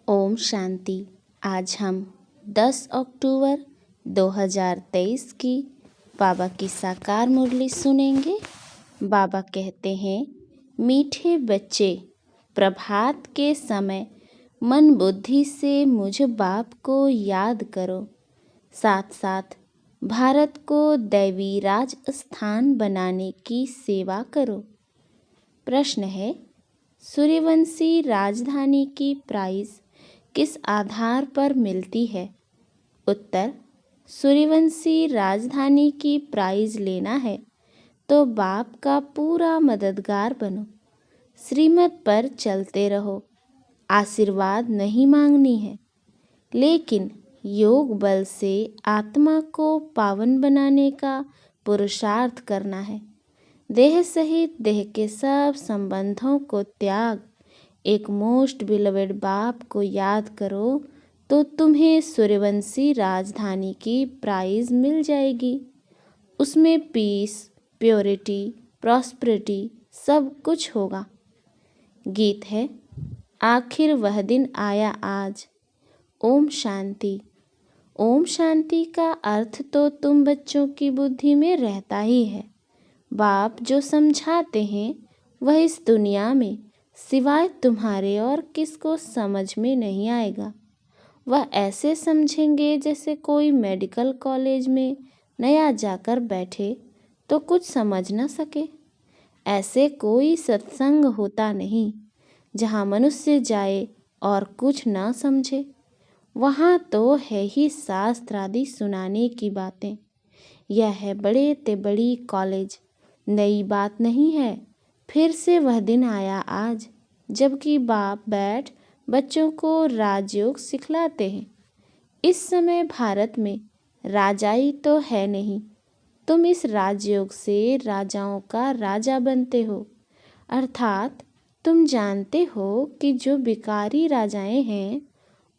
ओम शांति। आज हम 10 अक्टूबर 2023 की बाबा की साकार मुरली सुनेंगे। बाबा कहते हैं, मीठे बच्चे, प्रभात के समय मन बुद्धि से मुझ बाप को याद करो, साथ साथ भारत को दैवी राज स्थान बनाने की सेवा करो। प्रश्न है, सूर्यवंशी राजधानी की प्राइज किस आधार पर मिलती है? उत्तर, सूर्यवंशी राजधानी की प्राइज लेना है तो बाप का पूरा मददगार बनो, श्रीमत पर चलते रहो। आशीर्वाद नहीं मांगनी है, लेकिन योग बल से आत्मा को पावन बनाने का पुरुषार्थ करना है। देह सहित देह के सब संबंधों को त्याग एक मोस्ट बिलवेड बाप को याद करो तो तुम्हें सूर्यवंशी राजधानी की प्राइज मिल जाएगी। उसमें पीस, प्योरिटी, प्रॉस्पेरिटी सब कुछ होगा। गीत है, आखिर वह दिन आया आज। ओम शांति। ओम शांति का अर्थ तो तुम बच्चों की बुद्धि में रहता ही है। बाप जो समझाते हैं वह इस दुनिया में सिवाय तुम्हारे और किसको समझ में नहीं आएगा। वह ऐसे समझेंगे जैसे कोई मेडिकल कॉलेज में नया जाकर बैठे तो कुछ समझ न सके। ऐसे कोई सत्संग होता नहीं जहाँ मनुष्य जाए और कुछ न समझे। वहाँ तो है ही शास्त्र आदि सुनाने की बातें। यह है बड़े ते बड़ी कॉलेज, नई बात नहीं है। फिर से वह दिन आया आज जबकि बाप बैठ बच्चों को राजयोग सिखलाते हैं। इस समय भारत में राजाई तो है नहीं, तुम इस राजयोग से राजाओं का राजा बनते हो। अर्थात तुम जानते हो कि जो भिखारी राजाएं हैं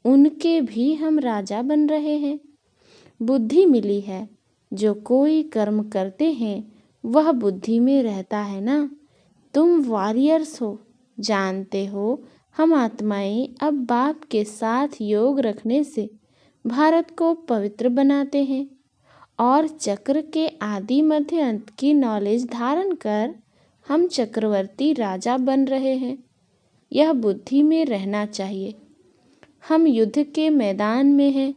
उनके भी हम राजा बन रहे हैं। बुद्धि मिली है, जो कोई कर्म करते हैं वह बुद्धि में रहता है ना। तुम वॉरियर्स हो, जानते हो हम आत्माएं अब बाप के साथ योग रखने से भारत को पवित्र बनाते हैं और चक्र के आदि मध्य अंत की नॉलेज धारण कर हम चक्रवर्ती राजा बन रहे हैं। यह बुद्धि में रहना चाहिए। हम युद्ध के मैदान में हैं,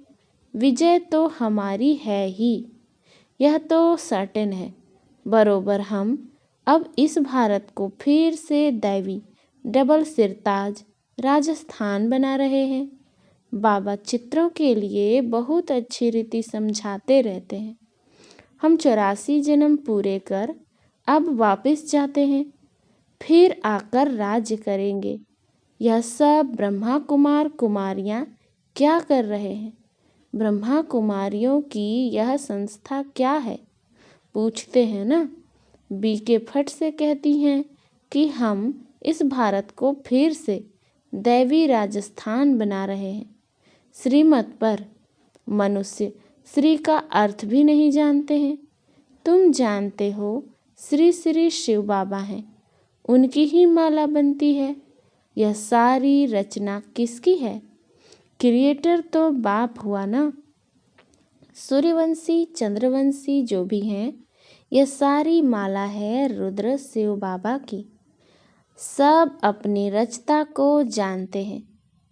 विजय तो हमारी है ही, यह तो सर्टेन है। बरोबर हम अब इस भारत को फिर से दैवी डबल सिरताज राजस्थान बना रहे हैं। बाबा चित्रों के लिए बहुत अच्छी रीति समझाते रहते हैं। हम 84 जन्म पूरे कर अब वापस जाते हैं, फिर आकर राज्य करेंगे। यह सब ब्रह्मा कुमार कुमारियाँ क्या कर रहे हैं? ब्रह्मा कुमारियों की यह संस्था क्या है? पूछते हैं ना। बीके फट से कहती हैं कि हम इस भारत को फिर से दैवी राजस्थान बना रहे हैं। श्रीमत पर मनुष्य श्री का अर्थ भी नहीं जानते हैं। तुम जानते हो श्री श्री शिव बाबा हैं, उनकी ही माला बनती है। यह सारी रचना किसकी है? क्रिएटर तो बाप हुआ ना। सूर्यवंशी चंद्रवंशी जो भी हैं, यह सारी माला है रुद्र शिव बाबा की। सब अपनी रचता को जानते हैं,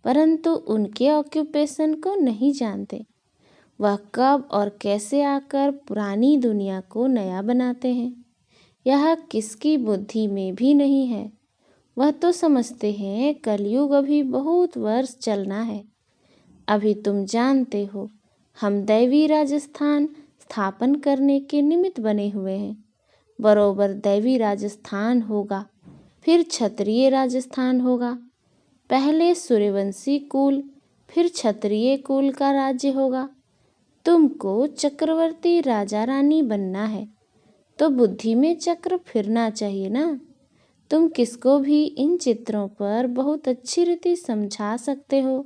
परंतु उनके ऑक्यूपेशन को नहीं जानते। वह कब और कैसे आकर पुरानी दुनिया को नया बनाते हैं, यह किसकी बुद्धि में भी नहीं है। वह तो समझते हैं कलयुग अभी बहुत वर्ष चलना है। अभी तुम जानते हो हम दैवी राजस्थान स्थापन करने के निमित्त बने हुए हैं। बरोबर दैवी राजस्थान होगा, फिर क्षत्रिय राजस्थान होगा। पहले सूर्यवंशी कुल, फिर क्षत्रिय कुल का राज्य होगा। तुमको चक्रवर्ती राजा रानी बनना है तो बुद्धि में चक्र फिरना चाहिए ना। तुम किसको भी इन चित्रों पर बहुत अच्छी रीति समझा सकते हो।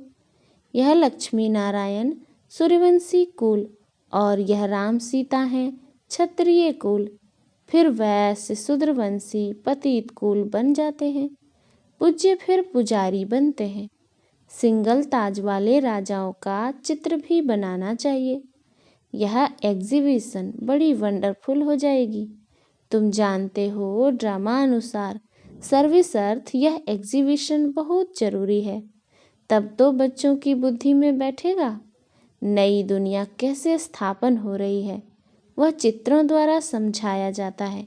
यह लक्ष्मी नारायण सूर्यवंशी कुल और यह राम सीता हैं क्षत्रिय कुल। फिर वैश्य शूद्रवंशी पतित कुल बन जाते हैं। पूज्य फिर पुजारी बनते हैं। सिंगल ताज वाले राजाओं का चित्र भी बनाना चाहिए। यह एग्जीबिशन बड़ी वंडरफुल हो जाएगी। तुम जानते हो ड्रामा अनुसार सर्विस अर्थ यह एग्जीबिशन बहुत जरूरी है। तब तो बच्चों की बुद्धि में बैठेगा नई दुनिया कैसे स्थापन हो रही है, वह चित्रों द्वारा समझाया जाता है।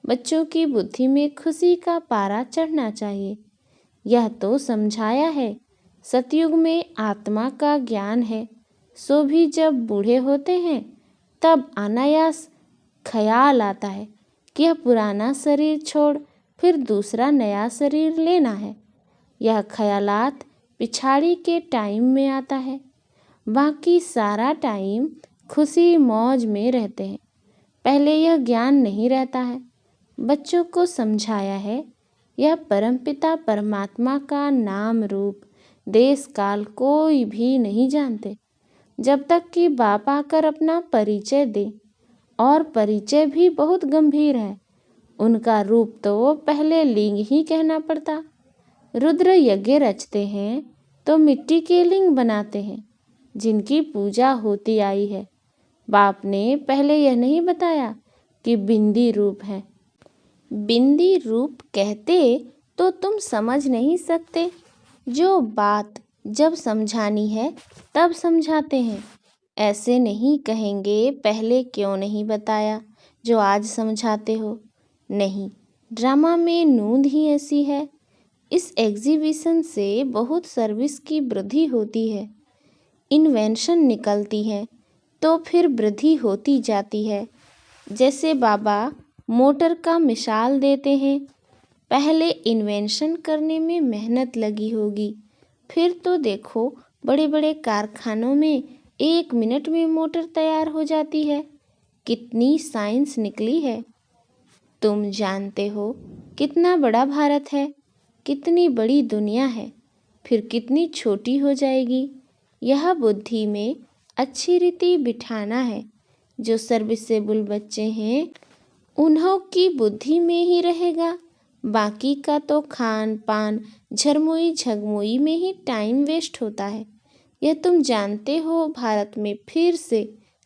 बच्चों की बुद्धि में खुशी का पारा चढ़ना चाहिए। यह तो समझाया है सतयुग में आत्मा का ज्ञान है, सो भी जब बूढ़े होते हैं तब अनायास ख्याल आता है कि यह पुराना शरीर छोड़ फिर दूसरा नया शरीर लेना है। यह ख्यालात पिछाड़ी के टाइम में आता है, बाकी सारा टाइम खुशी मौज में रहते हैं। पहले यह ज्ञान नहीं रहता है। बच्चों को समझाया है यह परमपिता परमात्मा का नाम रूप देश काल कोई भी नहीं जानते, जब तक कि बाप आकर अपना परिचय दे, और परिचय भी बहुत गंभीर है। उनका रूप तो पहले लिंग ही कहना पड़ता। रुद्र यज्ञ रचते हैं तो मिट्टी के लिंग बनाते हैं जिनकी पूजा होती आई है। बाप ने पहले यह नहीं बताया कि बिंदी रूप है। बिंदी रूप कहते तो तुम समझ नहीं सकते। जो बात जब समझानी है तब समझाते हैं। ऐसे नहीं कहेंगे पहले क्यों नहीं बताया जो आज समझाते हो। नहीं, ड्रामा में नूंद ही ऐसी है। इस एग्जीबिशन से बहुत सर्विस की वृद्धि होती है, इन्वेंशन निकलती है, तो फिर वृद्धि होती जाती है। जैसे बाबा मोटर का मिसाल देते हैं। पहले इन्वेंशन करने में मेहनत लगी होगी, फिर तो देखो बड़े बड़े कारखानों में 1 मिनट में मोटर तैयार हो जाती है। कितनी साइंस निकली है। तुम जानते हो कितना बड़ा भारत है, कितनी बड़ी दुनिया है, फिर कितनी छोटी हो जाएगी। यह बुद्धि में अच्छी रीति बिठाना है। जो सर्विसेबल बच्चे हैं उन्हों की बुद्धि में ही रहेगा। बाकी का तो खान पान झरमुई झगमुई में ही टाइम वेस्ट होता है। यह तुम जानते हो भारत में फिर से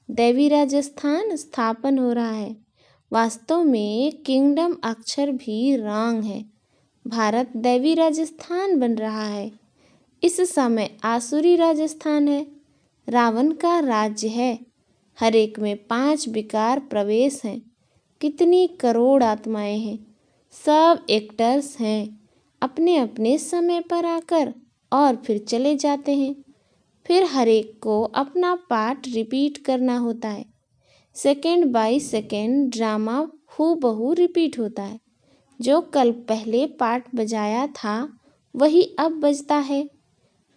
दैवी राजस्थान स्थापन हो रहा है। वास्तव में किंगडम अक्षर भी रॉन्ग है। भारत दैवी राजस्थान बन रहा है। इस समय आसुरी राजस्थान है। रावण का राज्य है। हर एक में 5 विकार प्रवेश हैं। कितनी करोड़ आत्माएं हैं। सब एक्टर्स हैं। अपने अपने समय पर आकर और फिर चले जाते हैं। फिर हर एक को अपना पार्ट रिपीट करना होता है। सेकेंड बाय सेकेंड ड्रामा हूबहू रिपीट होता है। जो कल पहले पार्ट बजाया था वही अब बजता है।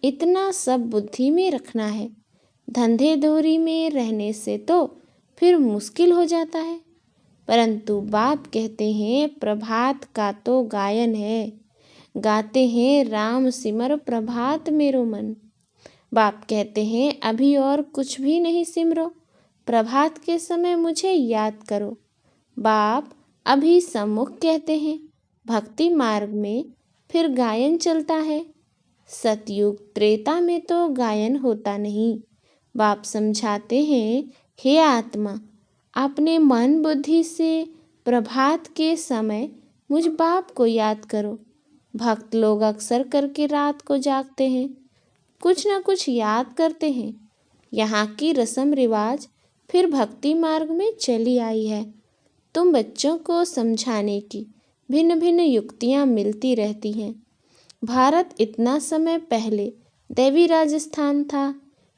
इतना सब बुद्धि में रखना है। धंधे धोरी में रहने से तो फिर मुश्किल हो जाता है। परंतु बाप कहते हैं प्रभात का तो गायन है। गाते हैं राम सिमर प्रभात मेरो मन। बाप कहते हैं अभी और कुछ भी नहीं सिमरो, प्रभात के समय मुझे याद करो। बाप अभी सम्मुख कहते हैं भक्ति मार्ग में फिर गायन चलता है। सतयुग त्रेता में तो गायन होता नहीं। बाप समझाते हैं हे आत्मा, अपने मन बुद्धि से प्रभात के समय मुझ बाप को याद करो। भक्त लोग अक्सर करके रात को जागते हैं, कुछ न कुछ याद करते हैं। यहाँ की रस्म रिवाज फिर भक्ति मार्ग में चली आई है। तुम बच्चों को समझाने की भिन्न भिन्न युक्तियाँ मिलती रहती हैं। भारत इतना समय पहले दैवी राजस्थान था,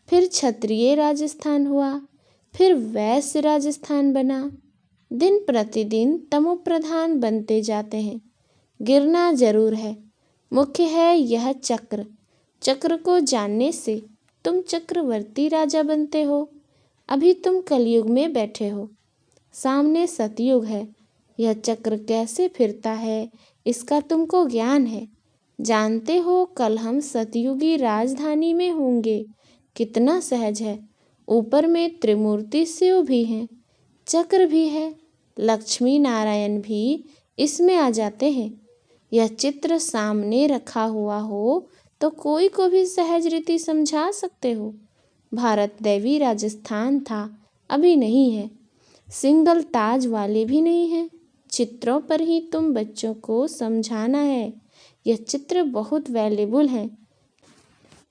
फिर क्षत्रिय राजस्थान हुआ, फिर वैश्य राजस्थान बना। दिन प्रतिदिन तमोप्रधान बनते जाते हैं। गिरना जरूर है। मुख्य है यह चक्र। चक्र को जानने से तुम चक्रवर्ती राजा बनते हो। अभी तुम कलयुग में बैठे हो, सामने सतयुग है। यह चक्र कैसे फिरता है इसका तुमको ज्ञान है। जानते हो कल हम सतयुगी राजधानी में होंगे। कितना सहज है। ऊपर में त्रिमूर्ति शिव भी हैं, चक्र भी है, लक्ष्मी नारायण भी इसमें आ जाते हैं। यह चित्र सामने रखा हुआ हो तो कोई को भी सहज रीति समझा सकते हो। भारत दैवी राजस्थान था, अभी नहीं है। सिंगल ताज वाले भी नहीं हैं। चित्रों पर ही तुम बच्चों को समझाना है। यह चित्र बहुत वैल्यूबल है।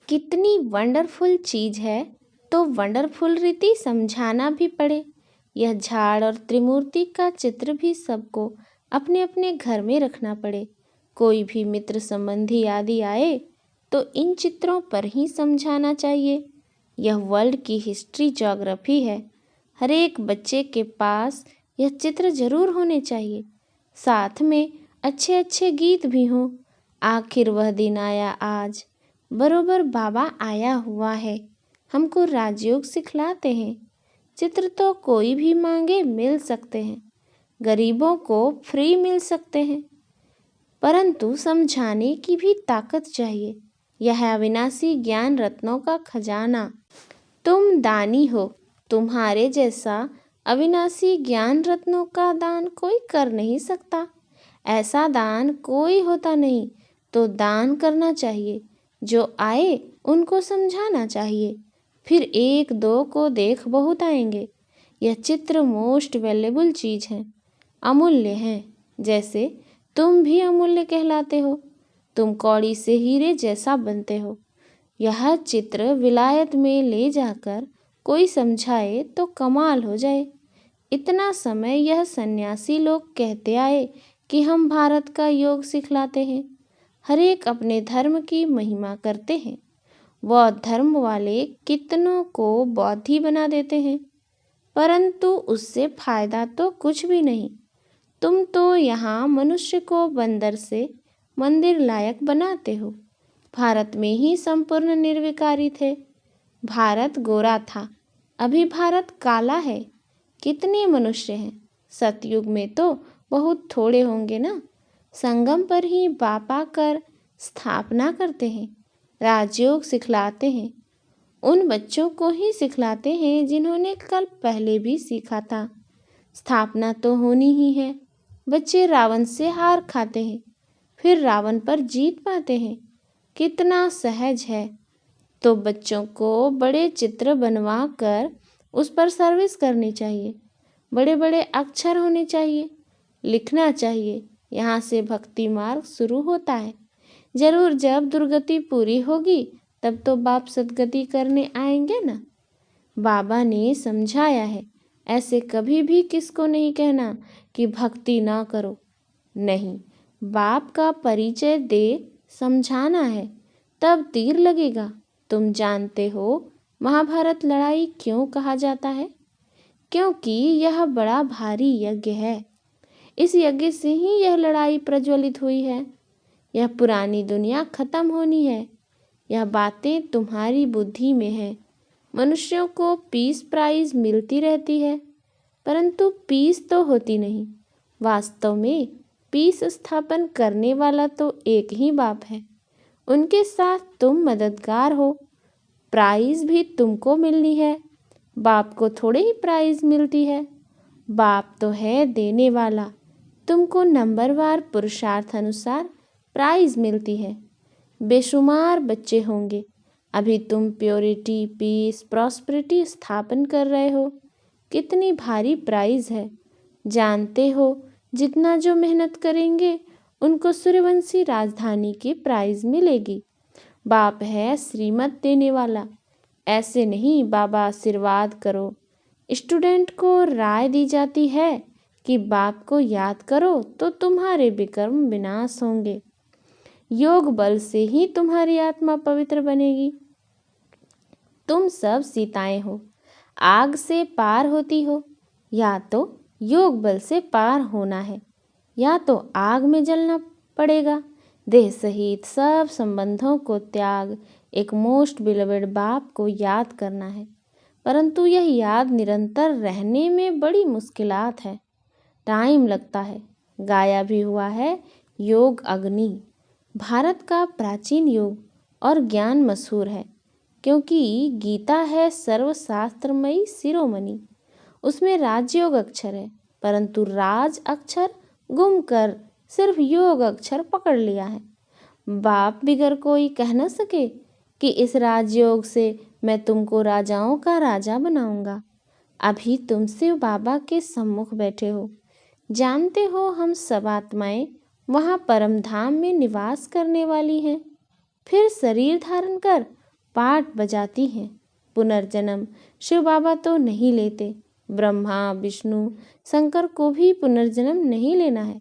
कितनी वंडरफुल चीज़ है, तो वंडरफुल रीति समझाना भी पड़े। यह झाड़ और त्रिमूर्ति का चित्र भी सबको अपने अपने घर में रखना पड़े। कोई भी मित्र संबंधी आदि आए तो इन चित्रों पर ही समझाना चाहिए। यह वर्ल्ड की हिस्ट्री ज्योग्राफी है। हर एक बच्चे के पास यह चित्र जरूर होने चाहिए। साथ में अच्छे अच्छे गीत भी हों। आखिर वह दिन आया आज, बरोबर बाबा आया हुआ है, हमको राजयोग सिखलाते हैं। चित्र तो कोई भी मांगे मिल सकते हैं, गरीबों को फ्री मिल सकते हैं, परंतु समझाने की भी ताकत चाहिए। यह है अविनाशी ज्ञान रत्नों का खजाना। तुम दानी हो, तुम्हारे जैसा अविनाशी ज्ञान रत्नों का दान कोई कर नहीं सकता। ऐसा दान कोई होता नहीं, तो दान करना चाहिए। जो आए उनको समझाना चाहिए। फिर एक दो को देख बहुत आएंगे। यह चित्र मोस्ट वैल्यूबल चीज़ है, अमूल्य है। जैसे तुम भी अमूल्य कहलाते हो। तुम कौड़ी से हीरे जैसा बनते हो। यह चित्र विलायत में ले जाकर कोई समझाए तो कमाल हो जाए। इतना समय यह सन्यासी लोग कहते आए कि हम भारत का योग सिखलाते हैं। हर एक अपने धर्म की महिमा करते हैं। बौद्ध धर्म वाले कितनों को बौद्धी बना देते हैं, परंतु उससे फायदा तो कुछ भी नहीं। तुम तो यहाँ मनुष्य को बंदर से मंदिर लायक बनाते हो। भारत में ही संपूर्ण निर्विकारी थे। भारत गोरा था, अभी भारत काला है। कितने मनुष्य हैं? सतयुग में तो बहुत थोड़े होंगे ना। संगम पर ही बापा कर स्थापना करते हैं, राजयोग सिखलाते हैं। उन बच्चों को ही सिखलाते हैं जिन्होंने कल पहले भी सीखा था। स्थापना तो होनी ही है। बच्चे रावण से हार खाते हैं, फिर रावण पर जीत पाते हैं। कितना सहज है। तो बच्चों को बड़े चित्र बनवा कर उस पर सर्विस करनी चाहिए। बड़े बड़े अक्षर होने चाहिए, लिखना चाहिए। यहाँ से भक्ति मार्ग शुरू होता है। जरूर जब दुर्गति पूरी होगी तब तो बाप सदगति करने आएंगे ना। बाबा ने समझाया है, ऐसे कभी भी किसको नहीं कहना कि भक्ति ना करो। नहीं, बाप का परिचय दे समझाना है, तब तीर लगेगा। तुम जानते हो महाभारत लड़ाई क्यों कहा जाता है? क्योंकि यह बड़ा भारी यज्ञ है। इस यज्ञ से ही यह लड़ाई प्रज्वलित हुई है। यह पुरानी दुनिया खत्म होनी है। यह बातें तुम्हारी बुद्धि में है। मनुष्यों को पीस प्राइज मिलती रहती है, परंतु पीस तो होती नहीं। वास्तव में पीस स्थापन करने वाला तो एक ही बाप है। उनके साथ तुम मददगार हो। प्राइज भी तुमको मिलनी है, बाप को थोड़े ही प्राइज मिलती है। बाप तो है देने वाला। तुमको नंबरवार पुरुषार्थ अनुसार प्राइज मिलती है। बेशुमार बच्चे होंगे। अभी तुम प्योरिटी, पीस, प्रॉस्पेरिटी स्थापन कर रहे हो। कितनी भारी प्राइज है। जानते हो, जितना जो मेहनत करेंगे उनको सूर्यवंशी राजधानी की प्राइज मिलेगी। बाप है श्रीमत देने वाला। ऐसे नहीं बाबा आशीर्वाद करो। स्टूडेंट को राय दी जाती है कि बाप को याद करो तो तुम्हारे विकर्म विनाश होंगे। योग बल से ही तुम्हारी आत्मा पवित्र बनेगी। तुम सब सीताएं हो, आग से पार होती हो। या तो योग बल से पार होना है, या तो आग में जलना पड़ेगा। देह सहित सब संबंधों को त्याग एक मोस्ट बिलवेड बाप को याद करना है। परंतु यह याद निरंतर रहने में बड़ी मुश्किलात है, टाइम लगता है। गाया भी हुआ है योग अग्नि। भारत का प्राचीन योग और ज्ञान मशहूर है, क्योंकि गीता है सर्वशास्त्रमयी शिरोमणि। उसमें राजयोग अक्षर है, परंतु राज अक्षर गुम कर सिर्फ योग अक्षर पकड़ लिया है। बाप बिगर कोई कह न सके कि इस राजयोग से मैं तुमको राजाओं का राजा बनाऊंगा। अभी तुम शिव बाबा के सम्मुख बैठे हो, जानते हो हम सब आत्माएं वहाँ परम धाम में निवास करने वाली हैं, फिर शरीर धारण कर पाठ बजाती हैं। पुनर्जन्म शिव बाबा तो नहीं लेते, ब्रह्मा विष्णु शंकर को भी पुनर्जन्म नहीं लेना है।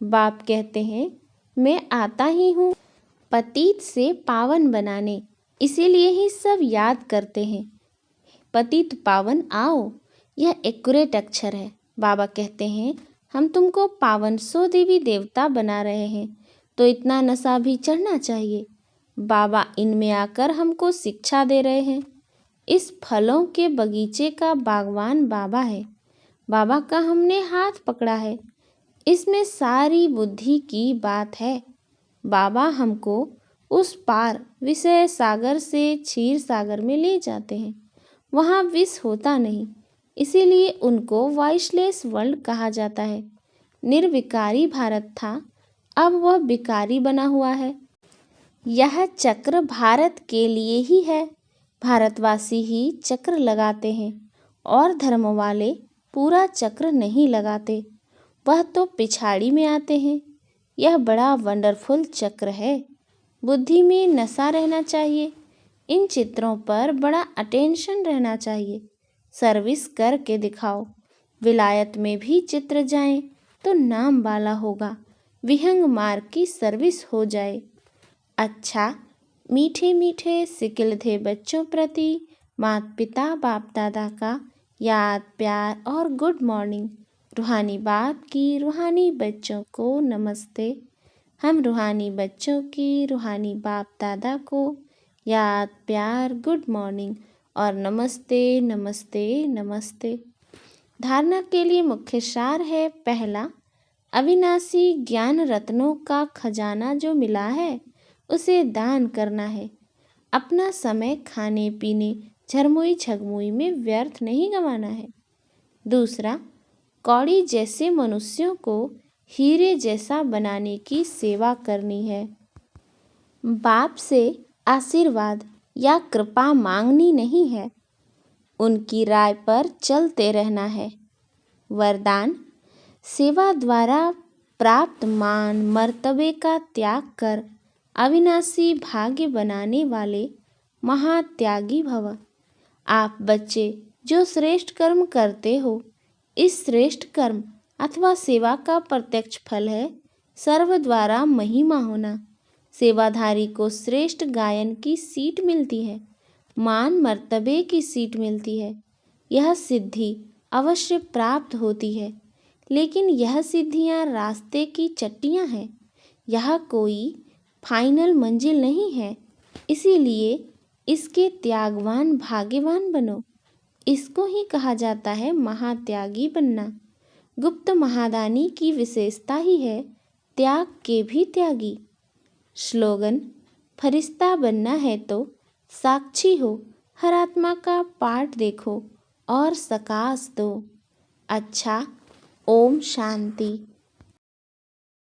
बाप कहते हैं मैं आता ही हूँ पतित से पावन बनाने, इसीलिए ही सब याद करते हैं पतित पावन आओ। यह एक्यूरेट अक्षर है। बाबा कहते हैं हम तुमको पावन 100 देवी देवता बना रहे हैं, तो इतना नशा भी चढ़ना चाहिए। बाबा इनमें आकर हमको शिक्षा दे रहे हैं। इस फलों के बगीचे का बागवान बाबा है। बाबा का हमने हाथ पकड़ा है। इसमें सारी बुद्धि की बात है। बाबा हमको उस पार विषय सागर से क्षीर सागर में ले जाते हैं। वहाँ विष होता नहीं, इसीलिए उनको वॉइसलेस वर्ल्ड कहा जाता है। निर्विकारी भारत था, अब वह विकारी बना हुआ है। यह चक्र भारत के लिए ही है। भारतवासी ही चक्र लगाते हैं और धर्म वाले पूरा चक्र नहीं लगाते, वह तो पिछाड़ी में आते हैं। यह बड़ा वंडरफुल चक्र है। बुद्धि में नशा रहना चाहिए। इन चित्रों पर बड़ा अटेंशन रहना चाहिए। सर्विस करके दिखाओ। विलायत में भी चित्र जाएं तो नाम वाला होगा। विहंग मार्ग की सर्विस हो जाए। अच्छा, मीठे मीठे सिकिलधे बच्चों प्रति माता पिता बाप दादा का याद प्यार और गुड मॉर्निंग। रूहानी बाप की रूहानी बच्चों को नमस्ते। हम रूहानी बच्चों की रूहानी बाप दादा को याद प्यार गुड मॉर्निंग और नमस्ते नमस्ते नमस्ते। धारणा के लिए मुख्य सार है, पहला, अविनाशी ज्ञान रत्नों का खजाना जो मिला है उसे दान करना है। अपना समय खाने पीने झरमुई झगमुई में व्यर्थ नहीं गंवाना है। दूसरा, कौड़ी जैसे मनुष्यों को हीरे जैसा बनाने की सेवा करनी है। बाप से आशीर्वाद या कृपा मांगनी नहीं है, उनकी राय पर चलते रहना है। वरदान, सेवा द्वारा प्राप्त मान मर्तबे का त्याग कर अविनाशी भाग्य बनाने वाले महात्यागी भव। आप बच्चे जो श्रेष्ठ कर्म करते हो, इस श्रेष्ठ कर्म अथवा सेवा का प्रत्यक्ष फल है सर्व द्वारा महिमा होना। सेवाधारी को श्रेष्ठ गायन की सीट मिलती है, मान मर्तबे की सीट मिलती है। यह सिद्धि अवश्य प्राप्त होती है, लेकिन यह सिद्धियां रास्ते की चट्टियां हैं। यह कोई फाइनल मंजिल नहीं है, इसीलिए इसके त्यागवान भाग्यवान बनो। इसको ही कहा जाता है महात्यागी बनना। गुप्त महादानी की विशेषता ही है त्याग के भी त्यागी। स्लोगन, फरिश्ता बनना है तो साक्षी हो, हर आत्मा का पाठ देखो और सकाश दो। अच्छा, ओम शांति।